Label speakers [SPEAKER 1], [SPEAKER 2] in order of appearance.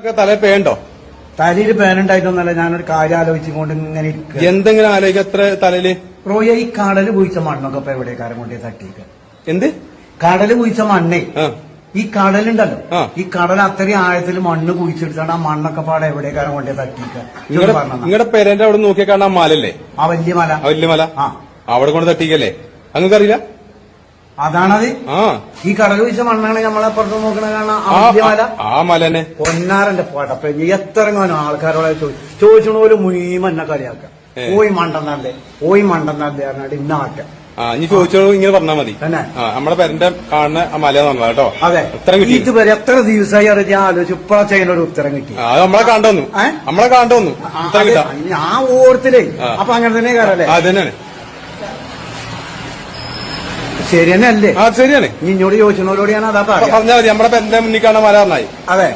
[SPEAKER 1] തല പേണ്ടോ?
[SPEAKER 2] തലയിൽ പേനുണ്ടായിട്ടൊന്നല്ല, ഞാനൊരു കാര്യം ആലോചിച്ചുകൊണ്ട് ഇങ്ങനെ ഇരിക്കുക.
[SPEAKER 1] എന്തെങ്കിലും ആലോചിക്ക എത്ര തലയില്
[SPEAKER 2] റോയ ഈ കടല് കുഴിച്ച മണ്ണൊക്കെ ഇപ്പൊ എവിടേക്കാരം കൊണ്ടേ തട്ടിക്ക?
[SPEAKER 1] എന്ത്
[SPEAKER 2] കടല് കുഴിച്ച മണ്ണേ, ഈ കടലുണ്ടല്ലോ, ഈ കടൽ അത്രയും ആഴത്തിൽ മണ്ണ് കുഴിച്ചെടുത്താണ് ആ മണ്ണൊക്കെ പാടെ എവിടേക്കാരം കൊണ്ടേ തട്ടിക്ക?
[SPEAKER 1] നിങ്ങളുടെ പേരന്റെ അവിടെ നോക്കിയാൽ കാണാൻ മലല്ലേ?
[SPEAKER 2] ആ വലിയ മല.
[SPEAKER 1] വലിയ മല അവിടെ കൊണ്ട് തട്ടിക്കല്ലേ? അങ്ങക്കറിയില്ല?
[SPEAKER 2] അതാണത്. ഈ കടൽ കുഴിച്ച മണ്ണാണ് നമ്മളപ്പുറത്ത് നോക്കണ കാണാൻ ആ വലിയ മല. ആ മലനെ പൊന്നാരന്റെ പടപ്പ എത്രങ്ങാനും ആൾക്കാരോടെ ചോദിച്ചോണ പോലെ മുഴുവൻ എന്നെ കളിയാക്കാം. പോയി മണ്ടെന്നല്ലേ, പോയി മണ്ടെന്നല്ലേ പറഞ്ഞിട്ട് ഇന്നാക്ക.
[SPEAKER 1] ഇനി ചോദിച്ചോളൂ, ഇങ്ങനെ പറഞ്ഞാൽ മതി. തന്നെ നമ്മളെ പേരന്റെ കാണുന്ന ആ മല പറഞ്ഞ കേട്ടോ.
[SPEAKER 2] അതെ, ഉത്തരം കിട്ടി. ഇതുവരെ എത്ര ദിവസമായി അറിയാൻ ആലോചിച്ചു, ഇപ്പഴാ ചെയ്യുന്നൊരു ഉത്തരം കിട്ടി.
[SPEAKER 1] അത് നമ്മളെ കണ്ടോന്നു, നമ്മളെ കണ്ടോന്നു ഉത്തരം കിട്ടാ.
[SPEAKER 2] ആ ഓർത്തില്ലേ? അപ്പൊ അങ്ങനെ തന്നെ കാരല്ലേ?
[SPEAKER 1] അതന്നെയാണ്.
[SPEAKER 2] ശരി തന്നെ അല്ലേ?
[SPEAKER 1] ശരിയാണ്.
[SPEAKER 2] ഇന്നോട് ചോദിച്ചോളോട് ഞാൻ അതാ
[SPEAKER 1] പറഞ്ഞാൽ മതി. നമ്മളെ പേരന്റെ മുന്നിൽ കാണാൻ മല പറഞ്ഞായി.
[SPEAKER 2] അതെ.